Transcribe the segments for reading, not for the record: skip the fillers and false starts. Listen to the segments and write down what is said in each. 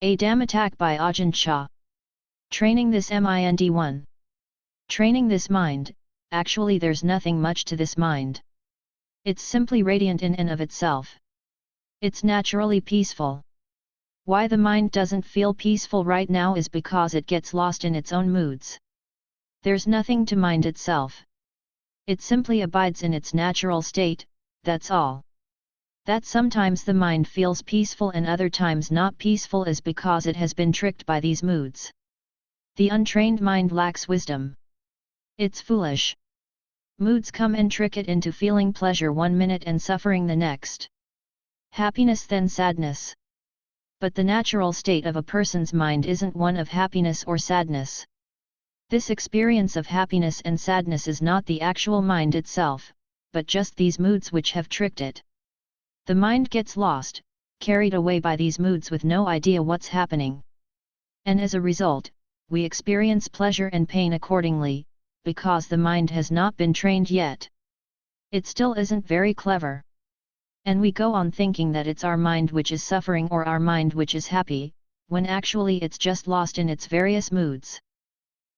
A Dhammatalk by Ajahn Chah. Training this mind. 1. Training this mind. Actually there's nothing much to this mind. It's simply radiant in and of itself. It's naturally peaceful. Why the mind doesn't feel peaceful right now is because it gets lost in its own moods. There's nothing to mind itself. It simply abides in its natural state, that's all. That sometimes the mind feels peaceful and other times not peaceful is because it has been tricked by these moods. The untrained mind lacks wisdom. It's foolish. Moods come and trick it into feeling pleasure 1 minute and suffering the next. Happiness then sadness. But the natural state of a person's mind isn't one of happiness or sadness. This experience of happiness and sadness is not the actual mind itself, but just these moods which have tricked it. The mind gets lost, carried away by these moods with no idea what's happening. And as a result, we experience pleasure and pain accordingly, because the mind has not been trained yet. It still isn't very clever. And we go on thinking that it's our mind which is suffering or our mind which is happy, when actually it's just lost in its various moods.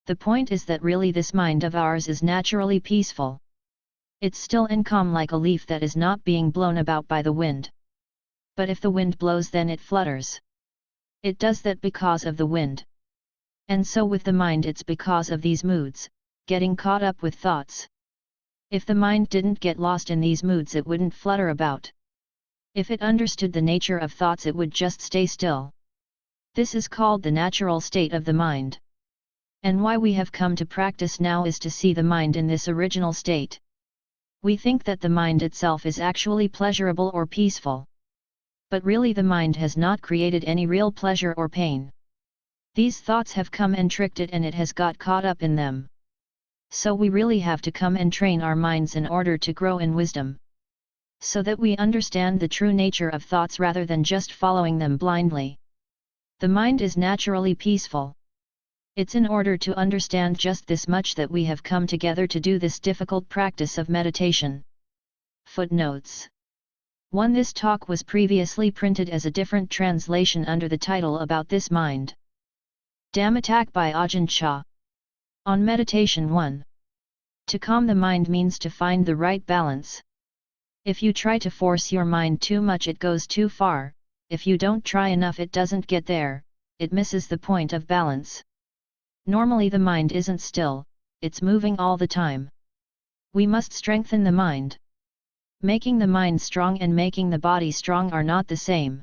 The point is that really this mind of ours is naturally peaceful. It's still in calm like a leaf that is not being blown about by the wind. But if the wind blows then it flutters. It does that because of the wind. And so with the mind it's because of these moods, getting caught up with thoughts. If the mind didn't get lost in these moods it wouldn't flutter about. If it understood the nature of thoughts it would just stay still. This is called the natural state of the mind. And why we have come to practice now is to see the mind in this original state. We think that the mind itself is actually pleasurable or peaceful. But really the mind has not created any real pleasure or pain. These thoughts have come and tricked it and it has got caught up in them. So we really have to come and train our minds in order to grow in wisdom. So that we understand the true nature of thoughts rather than just following them blindly. The mind is naturally peaceful. It's in order to understand just this much that we have come together to do this difficult practice of meditation. Footnotes 1. This talk was previously printed as a different translation under the title About This Mind. Dhammatalk by Ajahn Chah. On Meditation 1. To calm the mind means to find the right balance. If you try to force your mind too much it goes too far, if you don't try enough it doesn't get there, it misses the point of balance. Normally the mind isn't still, it's moving all the time. We must strengthen the mind. Making the mind strong and making the body strong are not the same.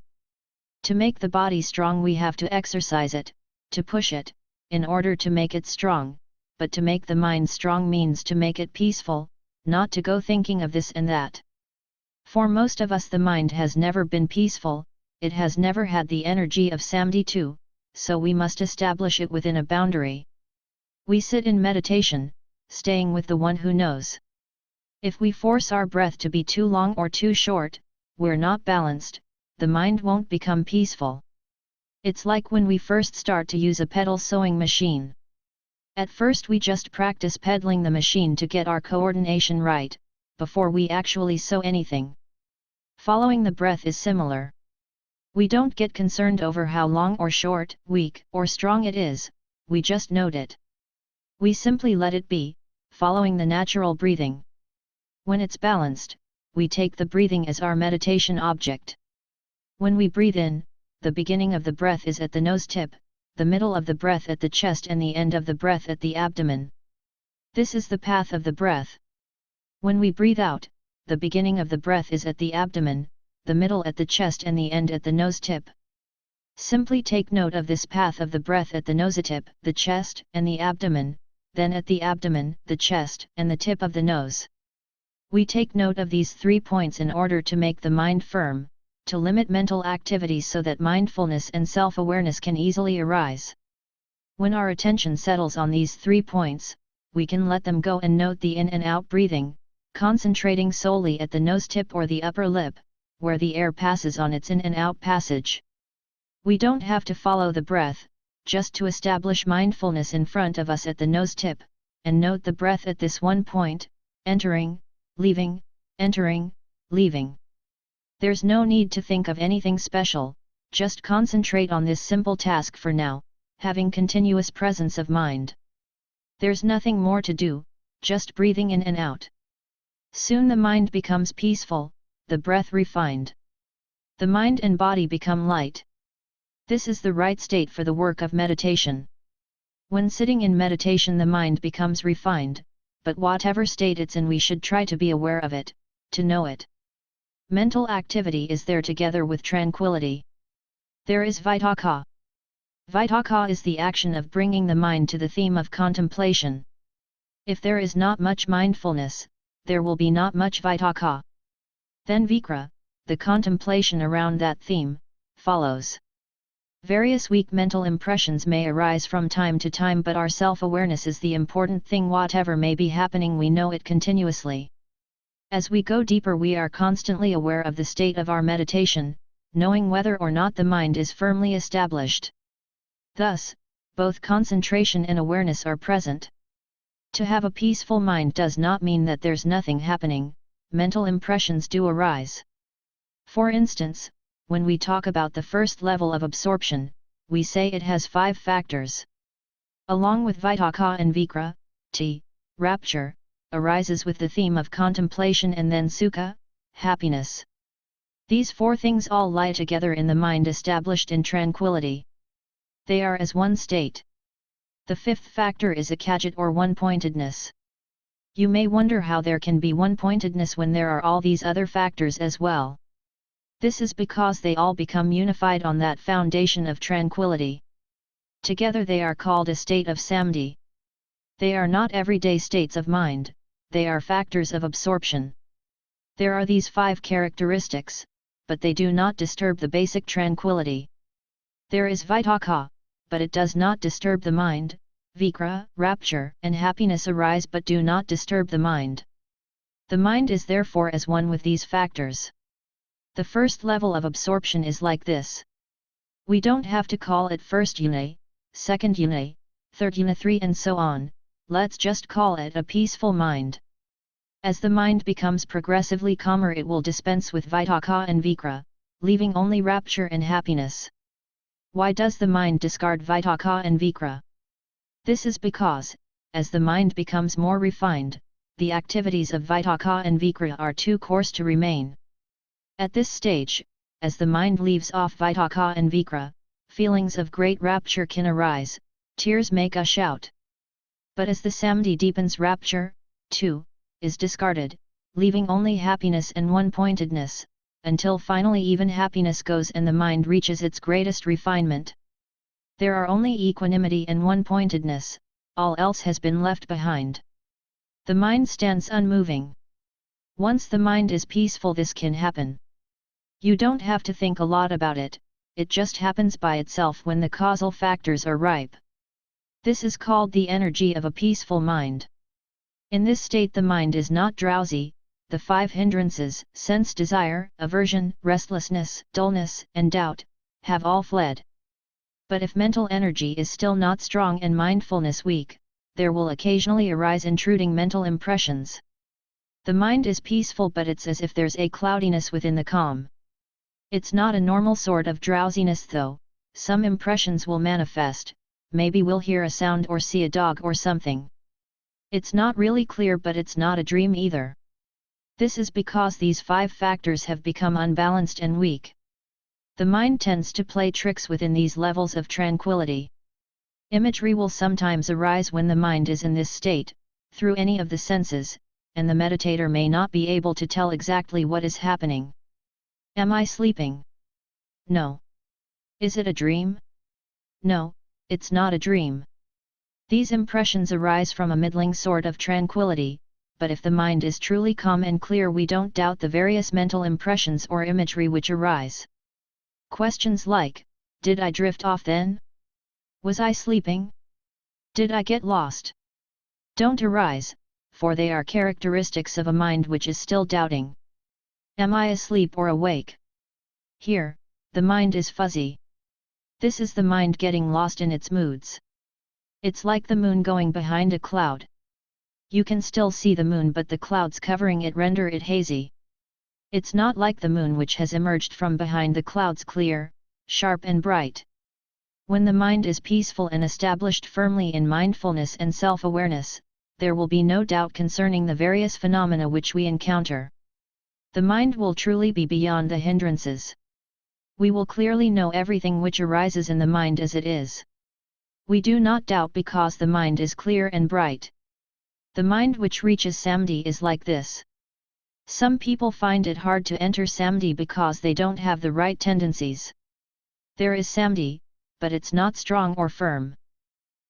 To make the body strong we have to exercise it, to push it, in order to make it strong, but to make the mind strong means to make it peaceful, not to go thinking of this and that. For most of us the mind has never been peaceful, it has never had the energy of Samadhi too. So we must establish it within a boundary. We sit in meditation, staying with the one who knows. If we force our breath to be too long or too short, we're not balanced, the mind won't become peaceful. It's like when we first start to use a pedal sewing machine. At first we just practice pedaling the machine to get our coordination right, before we actually sew anything. Following the breath is similar. We don't get concerned over how long or short, weak or strong it is, we just note it. We simply let it be, following the natural breathing. When it's balanced, we take the breathing as our meditation object. When we breathe in, the beginning of the breath is at the nose tip, the middle of the breath at the chest and the end of the breath at the abdomen. This is the path of the breath. When we breathe out, the beginning of the breath is at the abdomen, the middle at the chest and the end at the nose tip. Simply take note of this path of the breath at the nosetip, the chest, and the abdomen, then at the abdomen, the chest, and the tip of the nose. We take note of these 3 points in order to make the mind firm, to limit mental activities so that mindfulness and self-awareness can easily arise. When our attention settles on these 3 points, we can let them go and note the in and out breathing, concentrating solely at the nose tip or the upper lip, where the air passes on its in and out passage. We don't have to follow the breath, just to establish mindfulness in front of us at the nose tip, and note the breath at this one point, entering, leaving, entering, leaving. There's no need to think of anything special, just concentrate on this simple task for now, having continuous presence of mind. There's nothing more to do, just breathing in and out. Soon the mind becomes peaceful, the breath refined. The mind and body become light. This is the right state for the work of meditation. When sitting in meditation the mind becomes refined, but whatever state it's in we should try to be aware of it, to know it. Mental activity is there together with tranquility. There is vitakka. Vitakka is the action of bringing the mind to the theme of contemplation. If there is not much mindfulness, there will be not much vitakka. Then vikra, the contemplation around that theme, follows. Various weak mental impressions may arise from time to time, but our self-awareness is the important thing. Whatever may be happening, we know it continuously. As we go deeper, we are constantly aware of the state of our meditation, knowing whether or not the mind is firmly established. Thus, both concentration and awareness are present. To have a peaceful mind does not mean that there's nothing happening. Mental impressions do arise. For instance, when we talk about the first level of absorption, we say it has 5 factors. Along with vitakka and vikra, rapture, arises with the theme of contemplation, and then sukha, happiness. These 4 things all lie together in the mind established in tranquility. They are as one state. The 5th factor is akajit or one-pointedness. You may wonder how there can be one-pointedness when there are all these other factors as well. This is because they all become unified on that foundation of tranquility. Together they are called a state of samadhi. They are not everyday states of mind, they are factors of absorption. There are these 5 characteristics, but they do not disturb the basic tranquility. There is vitakka, but it does not disturb the mind. Vikra, rapture, and happiness arise but do not disturb the mind. The mind is therefore as one with these factors. The first level of absorption is like this. We don't have to call it first yuna, second yuna, third yuna 3 and so on, let's just call it a peaceful mind. As the mind becomes progressively calmer, it will dispense with vitakka and vikra, leaving only rapture and happiness. Why does the mind discard vitakka and vikra? This is because, as the mind becomes more refined, the activities of vitakka and vikra are too coarse to remain. At this stage, as the mind leaves off vitakka and vikra, feelings of great rapture can arise, tears may gush out. But as the samadhi deepens, rapture, too, is discarded, leaving only happiness and one-pointedness, until finally even happiness goes and the mind reaches its greatest refinement. There are only equanimity and one-pointedness, all else has been left behind. The mind stands unmoving. Once the mind is peaceful, this can happen. You don't have to think a lot about it, it just happens by itself when the causal factors are ripe. This is called the energy of a peaceful mind. In this state the mind is not drowsy, the 5 hindrances, sense desire, aversion, restlessness, dullness, and doubt, have all fled. But if mental energy is still not strong and mindfulness weak, there will occasionally arise intruding mental impressions. The mind is peaceful, but it's as if there's a cloudiness within the calm. It's not a normal sort of drowsiness though, some impressions will manifest, maybe we'll hear a sound or see a dog or something. It's not really clear, but it's not a dream either. This is because these 5 factors have become unbalanced and weak. The mind tends to play tricks within these levels of tranquility. Imagery will sometimes arise when the mind is in this state, through any of the senses, and the meditator may not be able to tell exactly what is happening. Am I sleeping? No. Is it a dream? No, it's not a dream. These impressions arise from a middling sort of tranquility, but if the mind is truly calm and clear, we don't doubt the various mental impressions or imagery which arise. Questions like, did I drift off then? Was I sleeping? Did I get lost? Don't arise, for they are characteristics of a mind which is still doubting. Am I asleep or awake? Here, the mind is fuzzy. This is the mind getting lost in its moods. It's like the moon going behind a cloud. You can still see the moon, but the clouds covering it render it hazy. It's not like the moon which has emerged from behind the clouds, clear, sharp and bright. When the mind is peaceful and established firmly in mindfulness and self-awareness, there will be no doubt concerning the various phenomena which we encounter. The mind will truly be beyond the hindrances. We will clearly know everything which arises in the mind as it is. We do not doubt because the mind is clear and bright. The mind which reaches Samadhi is like this. Some people find it hard to enter Samadhi because they don't have the right tendencies. There is Samadhi, but it's not strong or firm.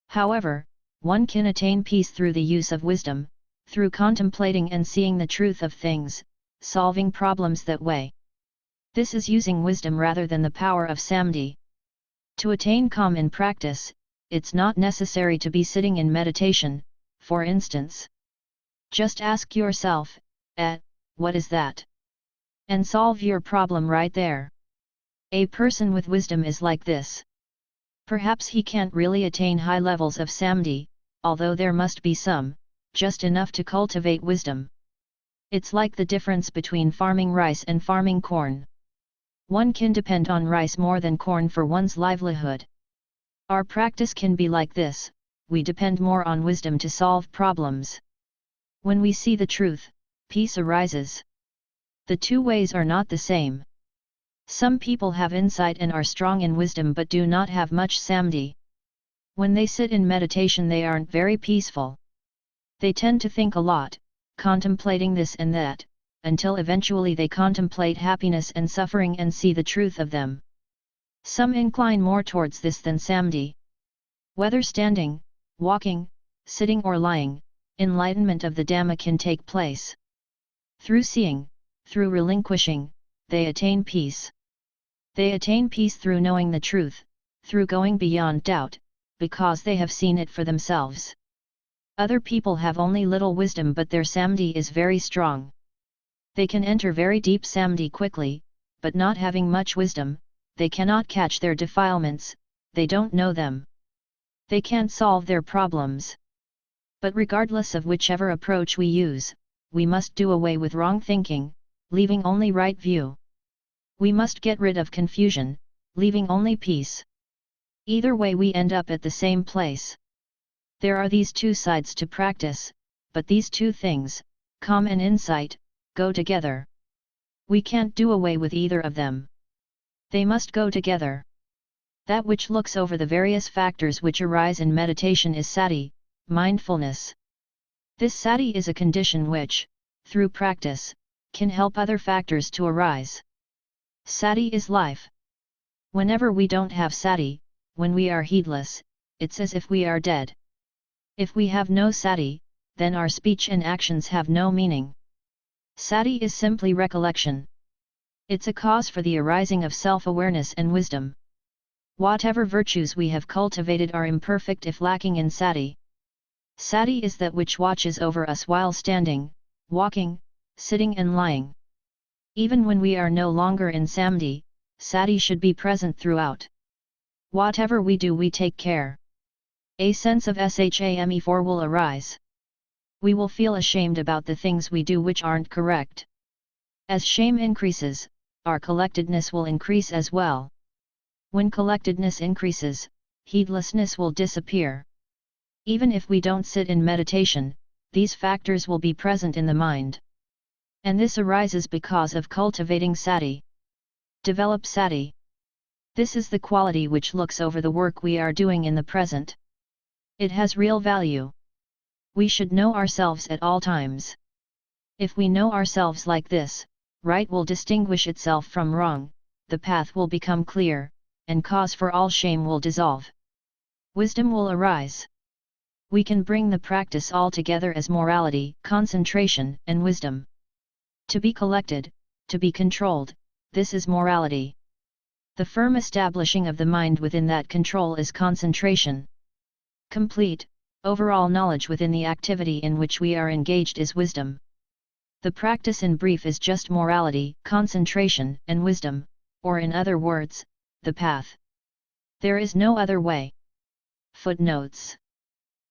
However, one can attain peace through the use of wisdom, through contemplating and seeing the truth of things, solving problems that way. This is using wisdom rather than the power of Samadhi. To attain calm in practice, it's not necessary to be sitting in meditation, for instance. Just ask yourself, what is that? And solve your problem right there. A person with wisdom is like this. Perhaps he can't really attain high levels of Samadhi, although there must be some, just enough to cultivate wisdom. It's like the difference between farming rice and farming corn. One can depend on rice more than corn for one's livelihood. Our practice can be like this, we depend more on wisdom to solve problems. When we see the truth, peace arises. The two ways are not the same. Some people have insight and are strong in wisdom but do not have much Samadhi. When they sit in meditation they aren't very peaceful. They tend to think a lot, contemplating this and that, until eventually they contemplate happiness and suffering and see the truth of them. Some incline more towards this than Samadhi. Whether standing, walking, sitting or lying, enlightenment of the Dhamma can take place. Through seeing, through relinquishing, they attain peace. They attain peace through knowing the truth, through going beyond doubt, because they have seen it for themselves. Other people have only little wisdom but their Samadhi is very strong. They can enter very deep Samadhi quickly, but not having much wisdom, they cannot catch their defilements, they don't know them. They can't solve their problems. But regardless of whichever approach we use, we must do away with wrong thinking, leaving only right view. We must get rid of confusion, leaving only peace. Either way we end up at the same place. There are these two sides to practice, but these two things, calm and insight, go together. We can't do away with either of them. They must go together. That which looks over the various factors which arise in meditation is sati, mindfulness. This sati is a condition which, through practice, can help other factors to arise. Sati is life. Whenever we don't have sati, when we are heedless, it's as if we are dead. If we have no sati, then our speech and actions have no meaning. Sati is simply recollection. It's a cause for the arising of self-awareness and wisdom. Whatever virtues we have cultivated are imperfect if lacking in sati. Sati is that which watches over us while standing, walking, sitting and lying. Even when we are no longer in Samadhi, sati should be present throughout. Whatever we do we take care. A sense of shame4 will arise. We will feel ashamed about the things we do which aren't correct. As shame increases, our collectedness will increase as well. When collectedness increases, heedlessness will disappear. Even if we don't sit in meditation, these factors will be present in the mind. And this arises because of cultivating sati. Develop sati. This is the quality which looks over the work we are doing in the present. It has real value. We should know ourselves at all times. If we know ourselves like this, right will distinguish itself from wrong, the path will become clear, and cause for all shame will dissolve. Wisdom will arise. We can bring the practice all together as morality, concentration, and wisdom. To be collected, to be controlled, this is morality. The firm establishing of the mind within that control is concentration. Complete, overall knowledge within the activity in which we are engaged is wisdom. The practice in brief is just morality, concentration, and wisdom, or in other words, the path. There is no other way. Footnotes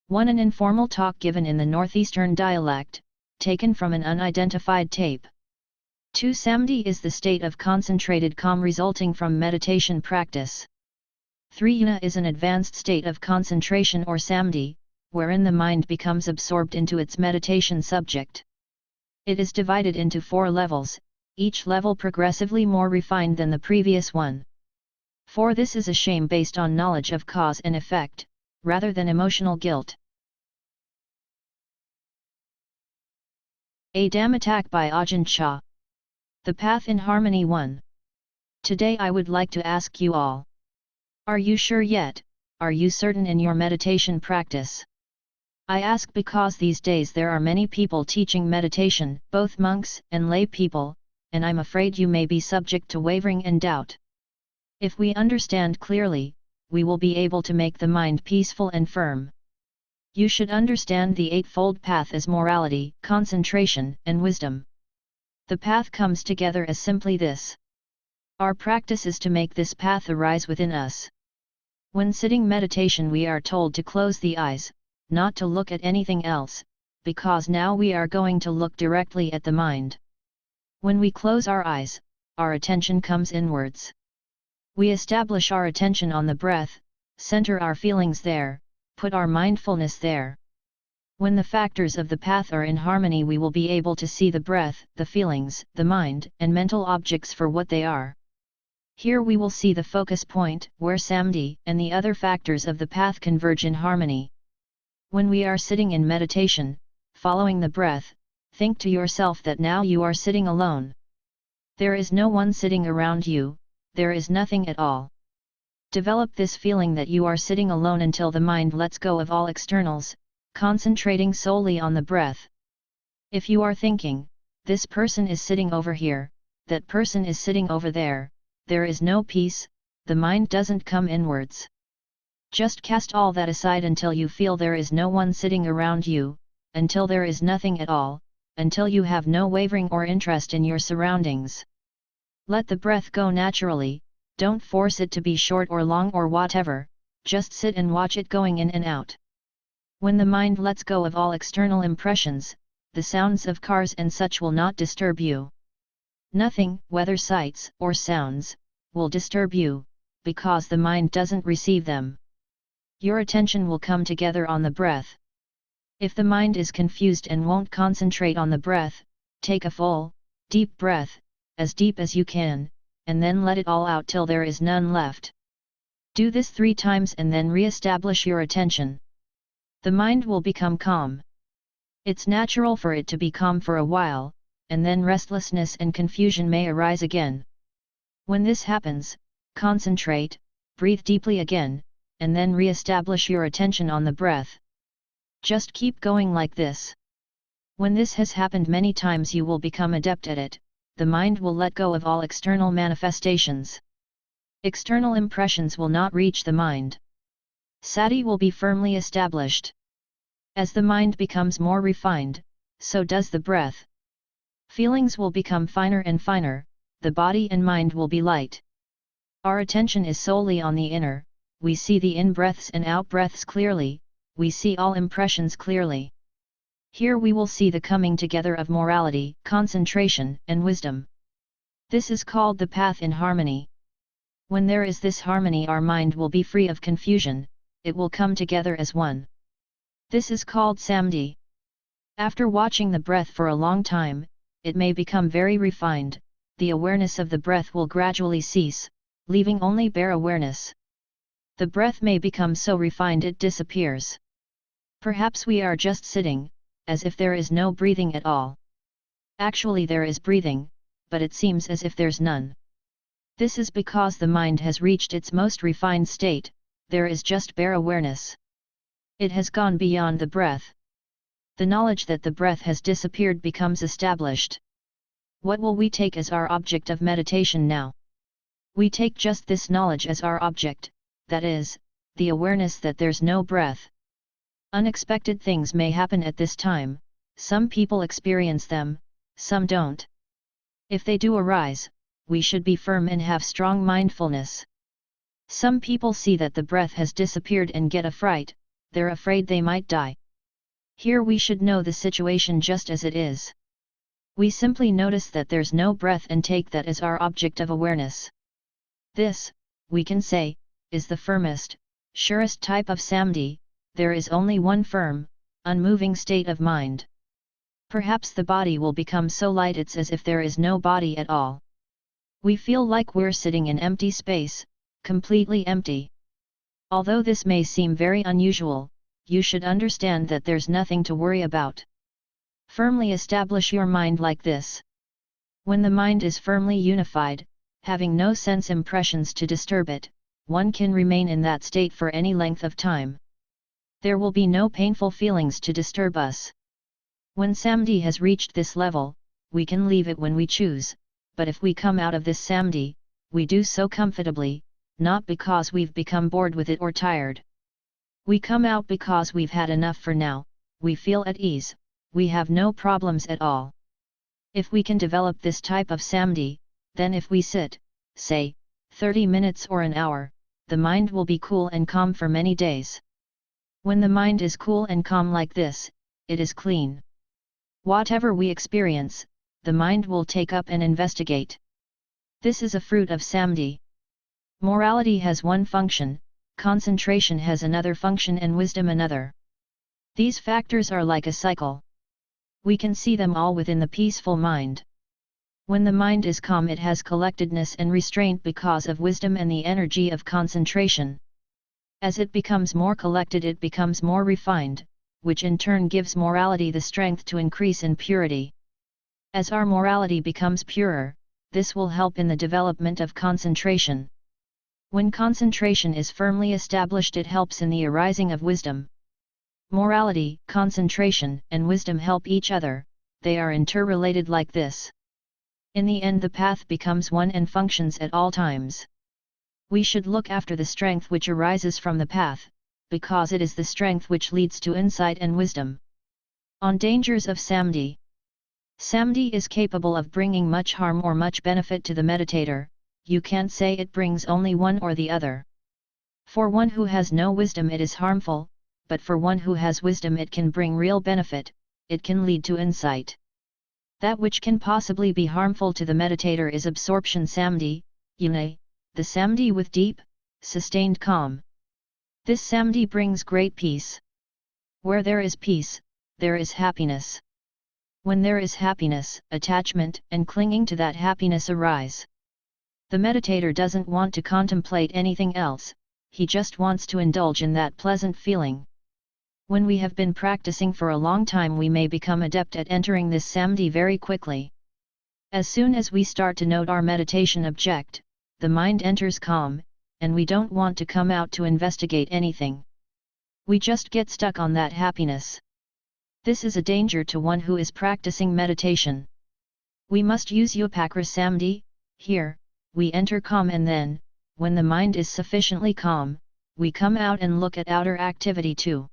1. An informal talk given in the northeastern dialect, taken from an unidentified tape. 2. Samadhi is the state of concentrated calm resulting from meditation practice. 3. Jnana is an advanced state of concentration or samadhi, wherein the mind becomes absorbed into its meditation subject. It is divided into 4 levels, each level progressively more refined than the previous one. 4. This is a shame based on knowledge of cause and effect, rather than emotional guilt. A Dhammatalk by Ajahn Chah. The Path in Harmony 1. Today I would like to ask you all. Are you sure yet? Are you certain in your meditation practice? I ask because these days there are many people teaching meditation, both monks and lay people, and I'm afraid you may be subject to wavering and doubt. If we understand clearly, we will be able to make the mind peaceful and firm. You should understand the Eightfold Path as morality, concentration, and wisdom. The path comes together as simply this. Our practice is to make this path arise within us. When sitting meditation we are told to close the eyes, not to look at anything else, because now we are going to look directly at the mind. When we close our eyes, our attention comes inwards. We establish our attention on the breath, center our feelings there, put our mindfulness there. When the factors of the path are in harmony we will be able to see the breath, the feelings, the mind, and mental objects for what they are. Here we will see the focus point, where samadhi and the other factors of the path converge in harmony. When we are sitting in meditation, following the breath, think to yourself that now you are sitting alone. There is no one sitting around you, there is nothing at all. Develop this feeling that you are sitting alone until the mind lets go of all externals, concentrating solely on the breath. If you are thinking, this person is sitting over here, that person is sitting over there, there is no peace, the mind doesn't come inwards. Just cast all that aside until you feel there is no one sitting around you, until there is nothing at all, until you have no wavering or interest in your surroundings. Let the breath go naturally, don't force it to be short or long or whatever, just sit and watch it going in and out. When the mind lets go of all external impressions, the sounds of cars and such will not disturb you. Nothing, whether sights or sounds, will disturb you, because the mind doesn't receive them. Your attention will come together on the breath. If the mind is confused and won't concentrate on the breath, take a full, deep breath, as deep as you can, and then let it all out till there is none left. Do this 3 times and then re-establish your attention. The mind will become calm. It's natural for it to be calm for a while, and then restlessness and confusion may arise again. When this happens, concentrate, breathe deeply again, and then re-establish your attention on the breath. Just keep going like this. When this has happened many times you will become adept at it, the mind will let go of all external manifestations. External impressions will not reach the mind. Sati will be firmly established. As the mind becomes more refined, so does the breath. Feelings will become finer and finer, the body and mind will be light. Our attention is solely on the inner, we see the in-breaths and out-breaths clearly, we see all impressions clearly. Here we will see the coming together of morality, concentration, and wisdom. This is called the path in harmony. When there is this harmony our mind will be free of confusion, it will come together as one. This is called samadhi. After watching the breath for a long time, it may become very refined, the awareness of the breath will gradually cease, leaving only bare awareness. The breath may become so refined it disappears. Perhaps we are just sitting, as if there is no breathing at all. Actually there is breathing, but it seems as if there's none. This is because the mind has reached its most refined state, there is just bare awareness. It has gone beyond the breath. The knowledge that the breath has disappeared becomes established. What will we take as our object of meditation now? We take just this knowledge as our object, that is, the awareness that there's no breath. Unexpected things may happen at this time, some people experience them, some don't. If they do arise, we should be firm and have strong mindfulness. Some people see that the breath has disappeared and get a fright, they're afraid they might die. Here we should know the situation just as it is. We simply notice that there's no breath and take that as our object of awareness. This, we can say, is the firmest, surest type of samadhi. There is only one firm, unmoving state of mind. Perhaps the body will become so light it's as if there is no body at all. We feel like we're sitting in empty space, completely empty. Although this may seem very unusual, you should understand that there's nothing to worry about. Firmly establish your mind like this. When the mind is firmly unified, having no sense impressions to disturb it, one can remain in that state for any length of time. There will be no painful feelings to disturb us. When samadhi has reached this level, we can leave it when we choose, but if we come out of this samadhi, we do so comfortably, not because we've become bored with it or tired. We come out because we've had enough for now, we feel at ease, we have no problems at all. If we can develop this type of samadhi, then if we sit, say, 30 minutes or an hour, the mind will be cool and calm for many days. When the mind is cool and calm like this, it is clean. Whatever we experience, the mind will take up and investigate. This is a fruit of samadhi. Morality has one function, concentration has another function and wisdom another. These factors are like a cycle. We can see them all within the peaceful mind. When the mind is calm it has collectedness and restraint because of wisdom and the energy of concentration. As it becomes more collected it becomes more refined, which in turn gives morality the strength to increase in purity. As our morality becomes purer, this will help in the development of concentration. When concentration is firmly established it helps in the arising of wisdom. Morality, concentration, and wisdom help each other, they are interrelated like this. In the end the path becomes one and functions at all times. We should look after the strength which arises from the path, because it is the strength which leads to insight and wisdom. On dangers of samadhi. Samadhi is capable of bringing much harm or much benefit to the meditator. You can't say it brings only one or the other. For one who has no wisdom it is harmful, but for one who has wisdom it can bring real benefit, it can lead to insight. That which can possibly be harmful to the meditator is absorption samadhi, yune, the samadhi with deep, sustained calm. This samadhi brings great peace. Where there is peace, there is happiness. When there is happiness, attachment and clinging to that happiness arise. The meditator doesn't want to contemplate anything else, he just wants to indulge in that pleasant feeling. When we have been practicing for a long time we may become adept at entering this samadhi very quickly. As soon as we start to note our meditation object, the mind enters calm, and we don't want to come out to investigate anything. We just get stuck on that happiness. This is a danger to one who is practicing meditation. We must use upakara samadhi. Here, we enter calm and then, when the mind is sufficiently calm, we come out and look at outer activity too.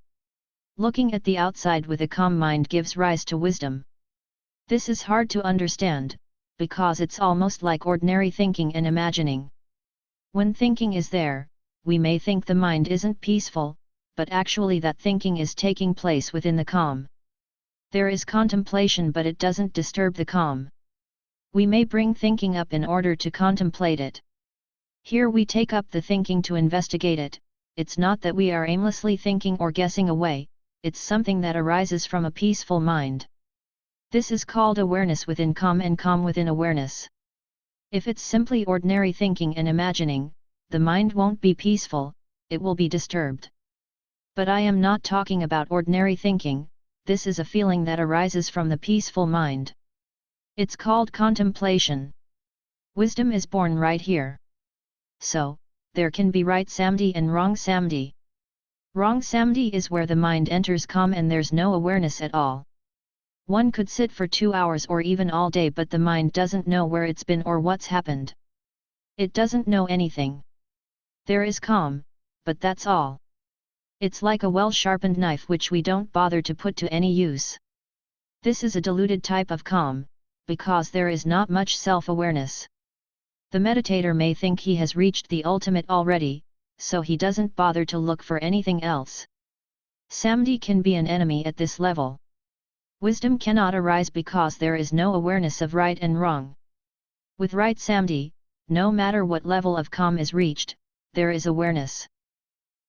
Looking at the outside with a calm mind gives rise to wisdom. This is hard to understand, because it's almost like ordinary thinking and imagining. When thinking is there, we may think the mind isn't peaceful, but actually that thinking is taking place within the calm. There is contemplation but it doesn't disturb the calm. We may bring thinking up in order to contemplate it. Here we take up the thinking to investigate it. It's not that we are aimlessly thinking or guessing away, it's something that arises from a peaceful mind. This is called awareness within calm and calm within awareness. If it's simply ordinary thinking and imagining, the mind won't be peaceful, it will be disturbed. But I am not talking about ordinary thinking, this is a feeling that arises from the peaceful mind. It's called contemplation. Wisdom is born right here. So, there can be right samadhi and wrong samadhi. Wrong samadhi is where the mind enters calm and there's no awareness at all. One could sit for 2 hours or even all day but the mind doesn't know where it's been or what's happened. It doesn't know anything. There is calm, but that's all. It's like a well-sharpened knife which we don't bother to put to any use. This is a diluted type of calm, because there is not much self-awareness. The meditator may think he has reached the ultimate already, so he doesn't bother to look for anything else. Samadhi can be an enemy at this level. Wisdom cannot arise because there is no awareness of right and wrong. With right samadhi, no matter what level of calm is reached, there is awareness.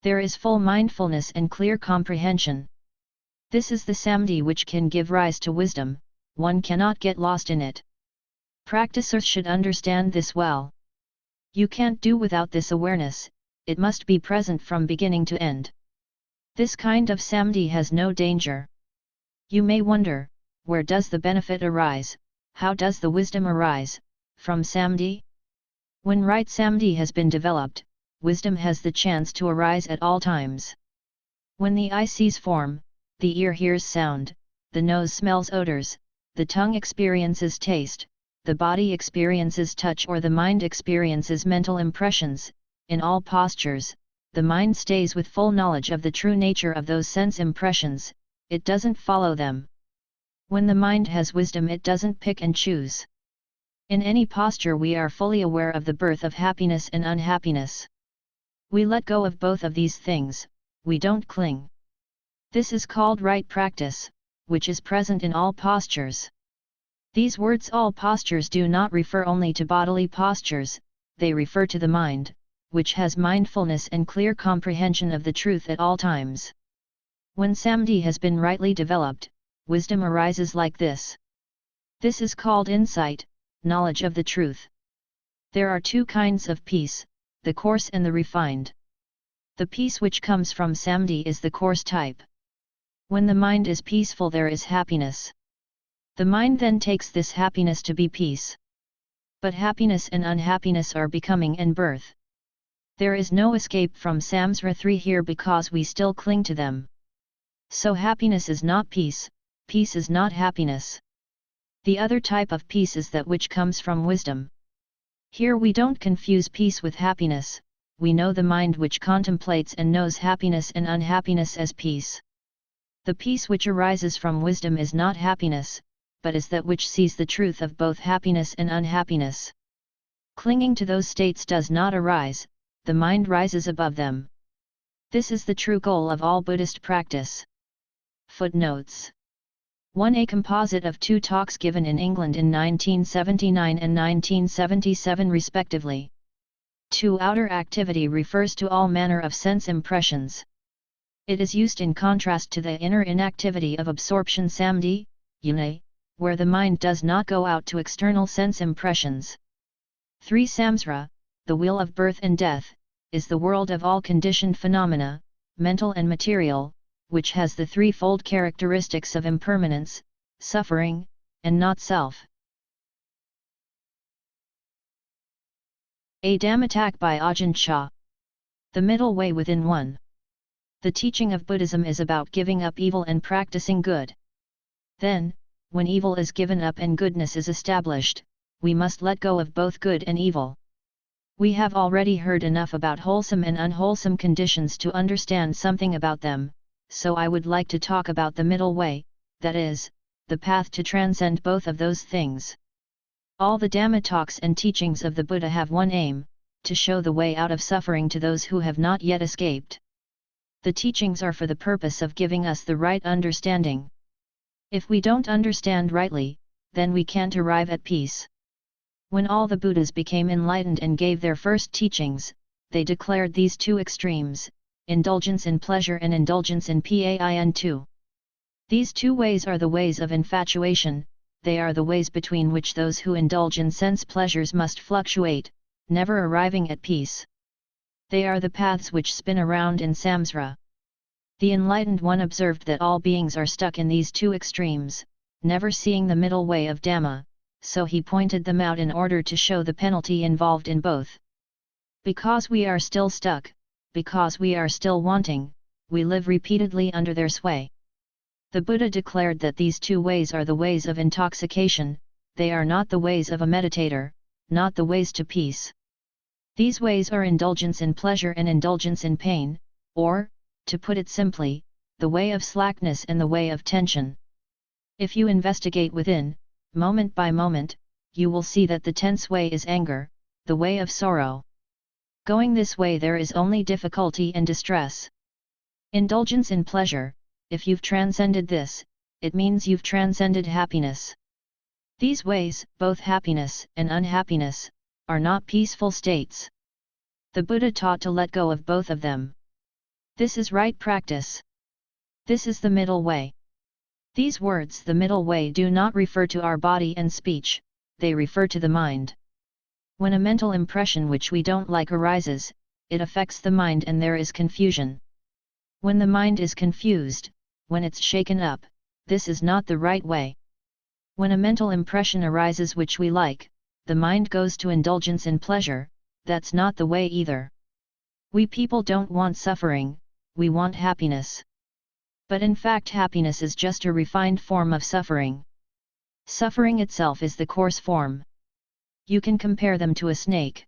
There is full mindfulness and clear comprehension. This is the samadhi which can give rise to wisdom. One cannot get lost in it. Practicers should understand this well. You can't do without this awareness, it must be present from beginning to end. This kind of samadhi has no danger. You may wonder, where does the benefit arise, how does the wisdom arise, from samadhi? When right samadhi has been developed, wisdom has the chance to arise at all times. When the eye sees form, the ear hears sound, the nose smells odors, the tongue experiences taste, the body experiences touch, or the mind experiences mental impressions, in all postures, the mind stays with full knowledge of the true nature of those sense impressions, it doesn't follow them. When the mind has wisdom, it doesn't pick and choose. In any posture we are fully aware of the birth of happiness and unhappiness. We let go of both of these things, we don't cling. This is called right practice, which is present in all postures. These words all postures do not refer only to bodily postures, they refer to the mind, which has mindfulness and clear comprehension of the truth at all times. When samadhi has been rightly developed, wisdom arises like this. This is called insight, knowledge of the truth. There are two kinds of peace, the coarse and the refined. The peace which comes from samadhi is the coarse type. When the mind is peaceful, there is happiness. The mind then takes this happiness to be peace. But happiness and unhappiness are becoming and birth. There is no escape from samsara 3 here because we still cling to them. So happiness is not peace, peace is not happiness. The other type of peace is that which comes from wisdom. Here we don't confuse peace with happiness, we know the mind which contemplates and knows happiness and unhappiness as peace. The peace which arises from wisdom is not happiness, but is that which sees the truth of both happiness and unhappiness. Clinging to those states does not arise, the mind rises above them. This is the true goal of all Buddhist practice. Footnotes 1. A composite of 2 talks given in England in 1979 and 1977 respectively. 2. Outer activity refers to all manner of sense impressions. It is used in contrast to the inner inactivity of absorption samadhi, yuna, where the mind does not go out to external sense impressions. 3. Samsara, the wheel of birth and death, is the world of all conditioned phenomena, mental and material, which has the threefold characteristics of impermanence, suffering, and not self. A Dhammatalk by Ajahn Chah. The middle way within one. The teaching of Buddhism is about giving up evil and practicing good. Then, when evil is given up and goodness is established, we must let go of both good and evil. We have already heard enough about wholesome and unwholesome conditions to understand something about them, so I would like to talk about the middle way, that is, the path to transcend both of those things. All the Dhamma talks and teachings of the Buddha have one aim, to show the way out of suffering to those who have not yet escaped. The teachings are for the purpose of giving us the right understanding. If we don't understand rightly, then we can't arrive at peace. When all the Buddhas became enlightened and gave their first teachings, they declared these two extremes, indulgence in pleasure and indulgence in pain too. These two ways are the ways of infatuation, they are the ways between which those who indulge in sense pleasures must fluctuate, never arriving at peace. They are the paths which spin around in samsara. The enlightened one observed that all beings are stuck in these two extremes, never seeing the middle way of Dhamma, so he pointed them out in order to show the penalty involved in both. Because we are still stuck, because we are still wanting, we live repeatedly under their sway. The Buddha declared that these two ways are the ways of intoxication, they are not the ways of a meditator, not the ways to peace. These ways are indulgence in pleasure and indulgence in pain, or, to put it simply, the way of slackness and the way of tension. If you investigate within, moment by moment, you will see that the tense way is anger, the way of sorrow. Going this way there is only difficulty and distress. Indulgence in pleasure, if you've transcended this, it means you've transcended happiness. These ways, both happiness and unhappiness, are not peaceful states. The Buddha taught to let go of both of them. This is right practice. This is the middle way. These words, the middle way, do not refer to our body and speech, they refer to the mind. When a mental impression which we don't like arises, it affects the mind and there is confusion. When the mind is confused, when it's shaken up, this is not the right way. When a mental impression arises which we like, the mind goes to indulgence in pleasure, that's not the way either. We people don't want suffering, we want happiness. But in fact happiness is just a refined form of suffering. Suffering itself is the coarse form. You can compare them to a snake.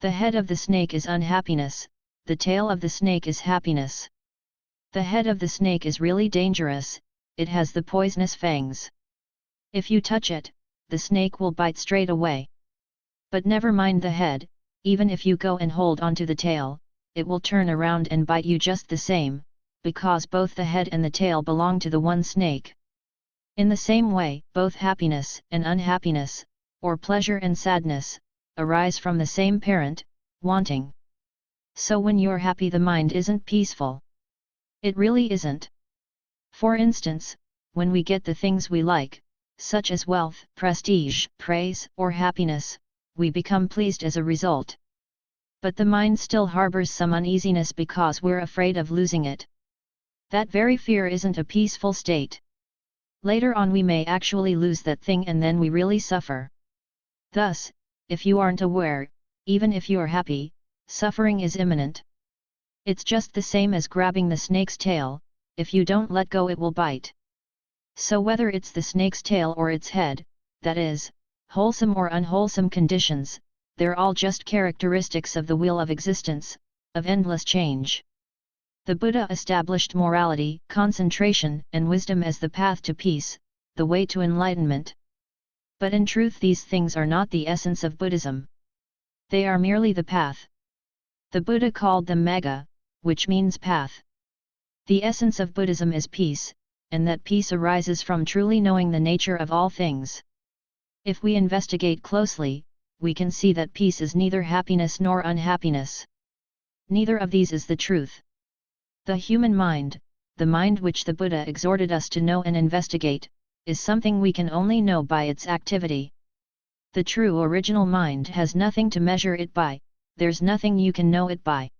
The head of the snake is unhappiness, the tail of the snake is happiness. The head of the snake is really dangerous, it has the poisonous fangs. If you touch it, the snake will bite straight away. But never mind the head, even if you go and hold onto the tail, it will turn around and bite you just the same, because both the head and the tail belong to the one snake. In the same way, both happiness and unhappiness, or pleasure and sadness, arise from the same parent, wanting. So when you're happy the mind isn't peaceful. It really isn't. For instance, when we get the things we like, such as wealth, prestige, praise, or happiness, we become pleased as a result. But the mind still harbors some uneasiness because we're afraid of losing it. That very fear isn't a peaceful state. Later on we may actually lose that thing and then we really suffer. Thus, if you aren't aware, even if you're happy, suffering is imminent. It's just the same as grabbing the snake's tail, if you don't let go it will bite. So whether it's the snake's tail or its head, that is, wholesome or unwholesome conditions, they're all just characteristics of the wheel of existence, of endless change. The Buddha established morality, concentration, and wisdom as the path to peace, the way to enlightenment. But in truth these things are not the essence of Buddhism. They are merely the path. The Buddha called them magga, which means path. The essence of Buddhism is peace, and that peace arises from truly knowing the nature of all things. If we investigate closely, we can see that peace is neither happiness nor unhappiness. Neither of these is the truth. The human mind, the mind which the Buddha exhorted us to know and investigate, is something we can only know by its activity. The true original mind has nothing to measure it by, there's nothing you can know it by.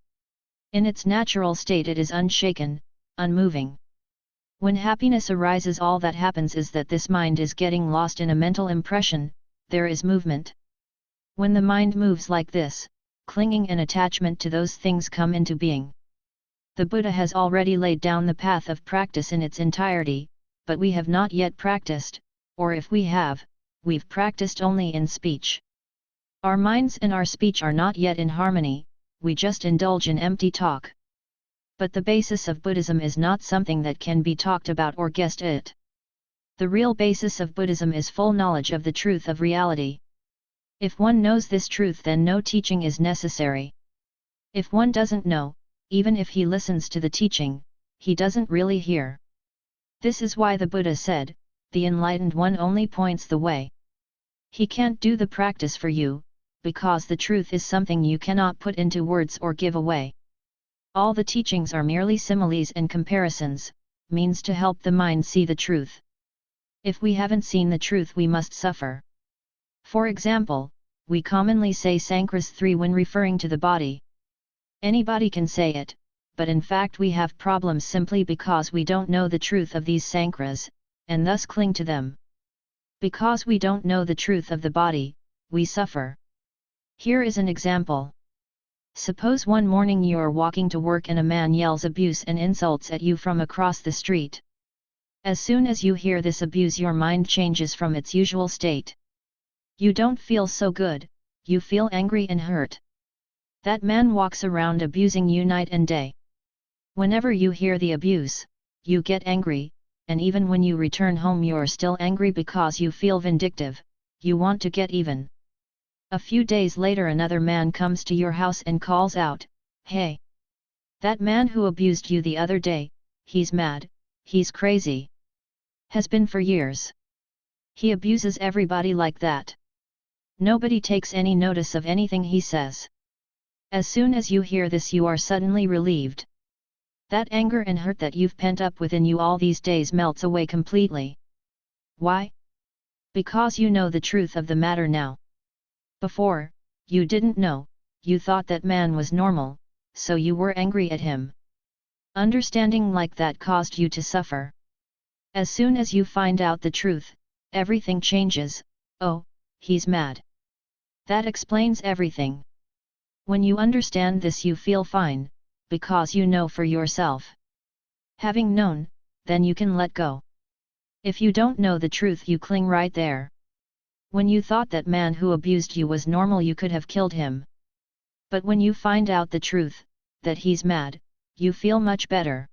In its natural state it is unshaken, unmoving. When happiness arises all that happens is that this mind is getting lost in a mental impression, there is movement. When the mind moves like this, clinging and attachment to those things come into being. The Buddha has already laid down the path of practice in its entirety, but we have not yet practiced, or if we have, we've practiced only in speech. Our minds and our speech are not yet in harmony, we just indulge in empty talk. But the basis of Buddhism is not something that can be talked about or guessed at. The real basis of Buddhism is full knowledge of the truth of reality. If one knows this truth then no teaching is necessary. If one doesn't know, even if he listens to the teaching, he doesn't really hear. This is why the Buddha said, the enlightened one only points the way. He can't do the practice for you, because the truth is something you cannot put into words or give away. All the teachings are merely similes and comparisons, means to help the mind see the truth. If we haven't seen the truth we must suffer. For example, we commonly say Sankras 3 when referring to the body. Anybody can say it, but in fact we have problems simply because we don't know the truth of these Sankras, and thus cling to them. Because we don't know the truth of the body, we suffer. Here is an example. Suppose one morning you are walking to work and a man yells abuse and insults at you from across the street. As soon as you hear this abuse your mind changes from its usual state. You don't feel so good, you feel angry and hurt. That man walks around abusing you night and day. Whenever you hear the abuse, you get angry, and even when you return home you're still angry because you feel vindictive, you want to get even. A few days later another man comes to your house and calls out, "Hey! That man who abused you the other day, he's mad, he's crazy. Has been for years. He abuses everybody like that. Nobody takes any notice of anything he says. As soon as you hear this, you are suddenly relieved. That anger and hurt that you've pent up within you all these days melts away completely. Why? Because you know the truth of the matter now. Before, you didn't know, you thought that man was normal, so you were angry at him. Understanding like that caused you to suffer. As soon as you find out the truth, everything changes. Oh, he's mad. That explains everything. When you understand this, you feel fine, because you know for yourself. Having known, then you can let go. If you don't know the truth, you cling right there. When you thought that man who abused you was normal, you could have killed him. But when you find out the truth, that he's mad, you feel much better.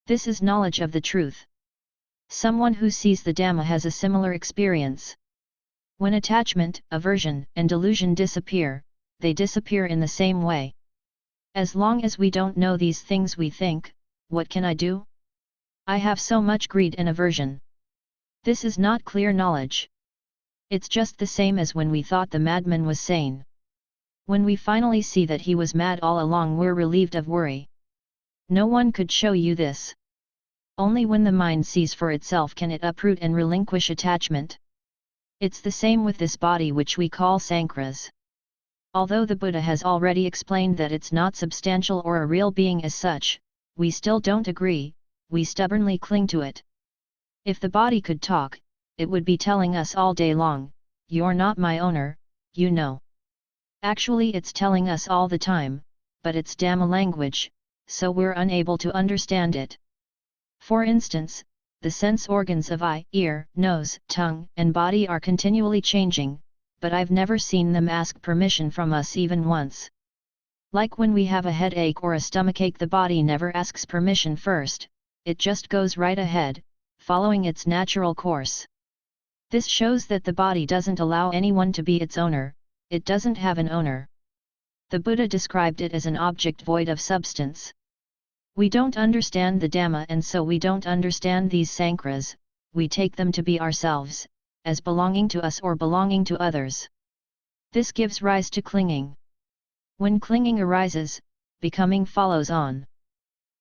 This is knowledge of the truth. Someone who sees the Dhamma has a similar experience. When attachment, aversion, and delusion disappear, they disappear in the same way. As long as we don't know these things, we think, what can I do? I have so much greed and aversion. This is not clear knowledge. It's just the same as when we thought the madman was sane. When we finally see that he was mad all along, we're relieved of worry. No one could show you this. Only when the mind sees for itself can it uproot and relinquish attachment. It's the same with this body, which we call sankharas. Although the Buddha has already explained that it's not substantial or a real being as such, we still don't agree, we stubbornly cling to it. If the body could talk, it would be telling us all day long, "You're not my owner, you know." Actually, it's telling us all the time, but it's Dhamma language, so we're unable to understand it. For instance, the sense organs of eye, ear, nose, tongue, and body are continually changing, but I've never seen them ask permission from us even once. Like when we have a headache or a stomachache, the body never asks permission first, it just goes right ahead, following its natural course. This shows that the body doesn't allow anyone to be its owner, it doesn't have an owner. The Buddha described it as an object void of substance. We don't understand the Dhamma, and so we don't understand these sankharas, we take them to be ourselves, as belonging to us or belonging to others. This gives rise to clinging. When clinging arises, becoming follows on.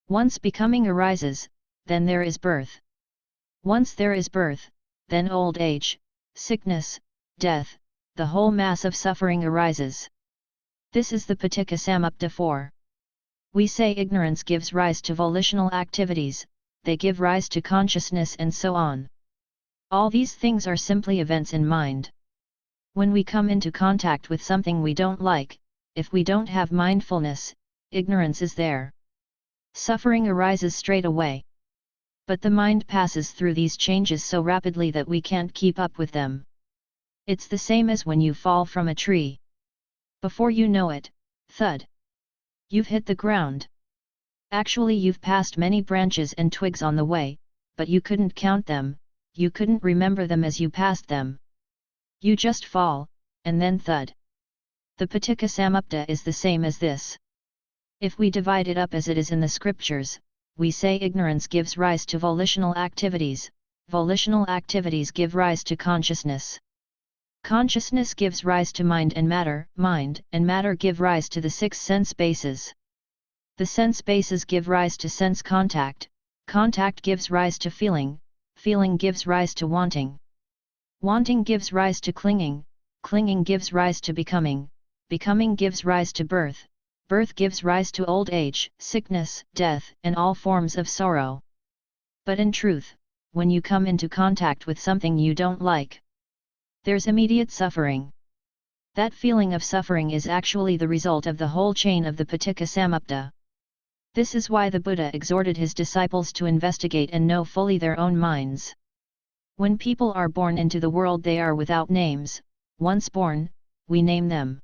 Once becoming arises, then there is birth. Once there is birth, then old age, sickness, death, the whole mass of suffering arises. This is the Paticca Samupta 4. We say ignorance gives rise to volitional activities, they give rise to consciousness, and so on. All these things are simply events in mind. When we come into contact with something we don't like, if we don't have mindfulness, ignorance is there. Suffering arises straight away. But the mind passes through these changes so rapidly that we can't keep up with them. It's the same as when you fall from a tree. Before you know it, thud! You've hit the ground. Actually, you've passed many branches and twigs on the way, but you couldn't count them, you couldn't remember them as you passed them. You just fall, and then thud. The Paticca Samupta is the same as this. If we divide it up as it is in the scriptures, we say ignorance gives rise to volitional activities give rise to consciousness. Consciousness gives rise to mind and matter give rise to the 6 sense bases. The sense bases give rise to sense contact gives rise to feeling gives rise to wanting gives rise to clinging gives rise to becoming gives rise to birth gives rise to old age, sickness, death, and all forms of sorrow. But in truth, when you come into contact with something you don't like, there's immediate suffering. That feeling of suffering is actually the result of the whole chain of the Paticca Samupta. This is why the Buddha exhorted his disciples to investigate and know fully their own minds. When people are born into the world, they are without names. Once born, we name them.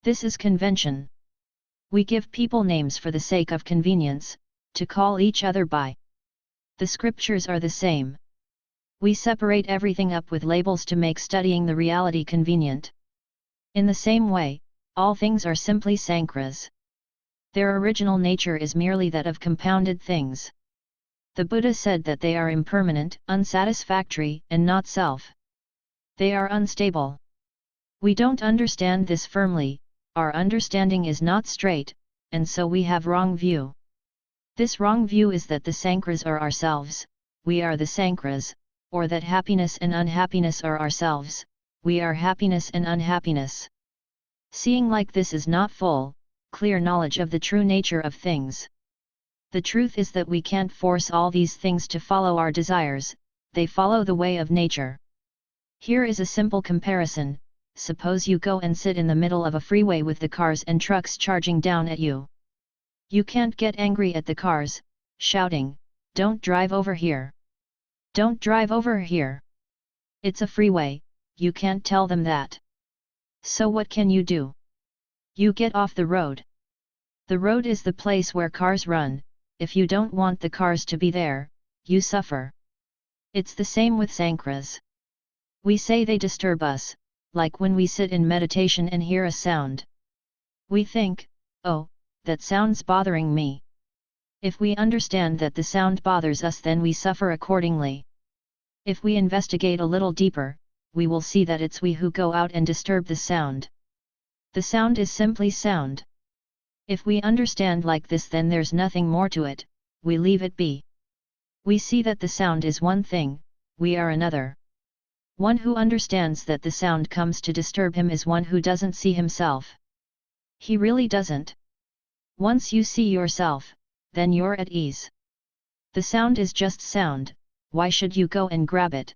This is convention. We give people names for the sake of convenience, to call each other by. The scriptures are the same. We separate everything up with labels to make studying the reality convenient. In the same way, all things are simply sankharas. Their original nature is merely that of compounded things. The Buddha said that they are impermanent, unsatisfactory, and not self. They are unstable. We don't understand this firmly, our understanding is not straight, and so we have wrong view. This wrong view is that the Sankras are ourselves, we are the Sankras, or that happiness and unhappiness are ourselves, we are happiness and unhappiness. Seeing like this is not full, clear knowledge of the true nature of things. The truth is that we can't force all these things to follow our desires, they follow the way of nature. Here is a simple comparison. Suppose you go and sit in the middle of a freeway with the cars and trucks charging down at you. You can't get angry at the cars, shouting, "Don't drive over here! Don't drive over here!" It's a freeway, you can't tell them that. So what can you do? You get off the road. The road is the place where cars run, if you don't want the cars to be there, you suffer. It's the same with Sankras. We say they disturb us, like when we sit in meditation and hear a sound. We think, "Oh, that sound's bothering me." If we understand that the sound bothers us, then we suffer accordingly. If we investigate a little deeper, we will see that it's we who go out and disturb the sound. The sound is simply sound. If we understand like this, then there's nothing more to it, we leave it be. We see that the sound is one thing, we are another. One who understands that the sound comes to disturb him is one who doesn't see himself. He really doesn't. Once you see yourself, then you're at ease. The sound is just sound, why should you go and grab it?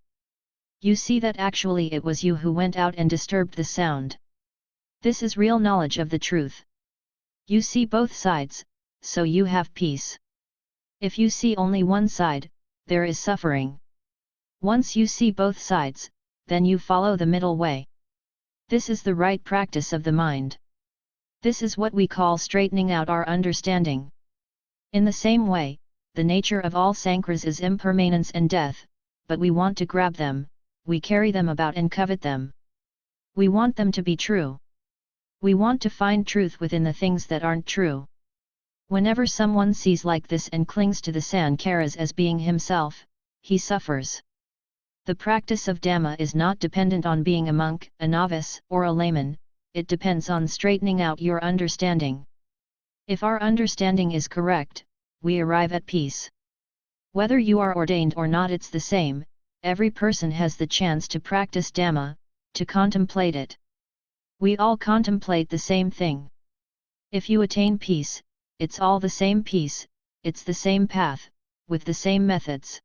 You see that actually it was you who went out and disturbed the sound. This is real knowledge of the truth. You see both sides, so you have peace. If you see only one side, there is suffering. Once you see both sides, then you follow the middle way. This is the right practice of the mind. This is what we call straightening out our understanding. In the same way, the nature of all Sankras is impermanence and death, but we want to grab them, we carry them about and covet them. We want them to be true. We want to find truth within the things that aren't true. Whenever someone sees like this and clings to the Sankaras as being himself, he suffers. The practice of Dhamma is not dependent on being a monk, a novice, or a layman, it depends on straightening out your understanding. If our understanding is correct, we arrive at peace. Whether you are ordained or not, it's the same, every person has the chance to practice Dhamma, to contemplate it. We all contemplate the same thing. If you attain peace, it's all the same peace, it's the same path, with the same methods.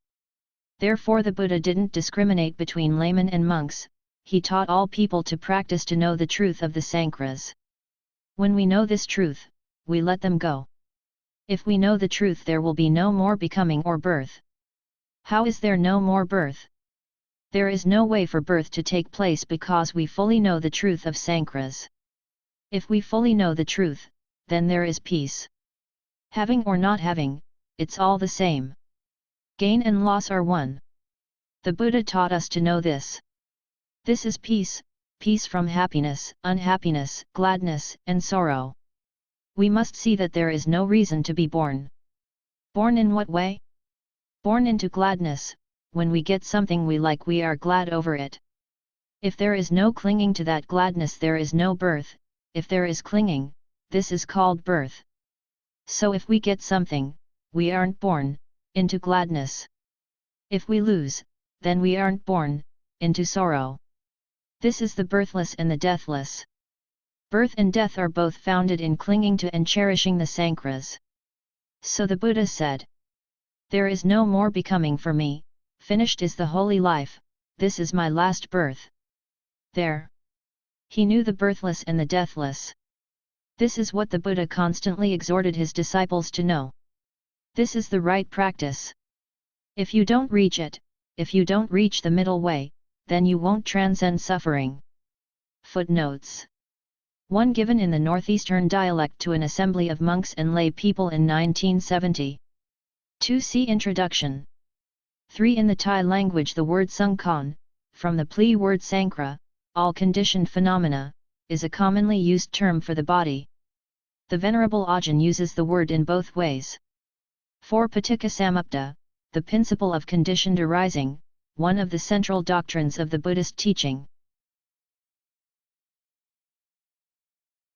Therefore the Buddha didn't discriminate between laymen and monks, he taught all people to practice to know the truth of the Sankras. When we know this truth, we let them go. If we know the truth, there will be no more becoming or birth. How is there no more birth? There is no way for birth to take place because we fully know the truth of Sankras. If we fully know the truth, then there is peace. Having or not having, it's all the same. Gain and loss are one. The Buddha taught us to know this. This is peace, peace from happiness, unhappiness, gladness, and sorrow. We must see that there is no reason to be born. Born in what way? Born into gladness, when we get something we like, we are glad over it. If there is no clinging to that gladness, there is no birth, if there is clinging, this is called birth. So if we get something, we aren't born into gladness. If we lose, then we aren't born into sorrow. This is the birthless and the deathless. Birth and death are both founded in clinging to and cherishing the Sankras. So the Buddha said, "There is no more becoming for me, finished is the holy life, this is my last birth." There. He knew the birthless and the deathless. This is what the Buddha constantly exhorted his disciples to know. This is the right practice. If you don't reach it, if you don't reach the middle way, then you won't transcend suffering. Footnotes. One given in the northeastern dialect to an assembly of monks and lay people in 1970. 2. See Introduction. 3. In the Thai language, the word Sangkhan, from the Pali word Sankara, all conditioned phenomena, is a commonly used term for the body. The Venerable Ajahn uses the word in both ways. For Paticca Samupta, the principle of conditioned arising, one of the central doctrines of the Buddhist teaching.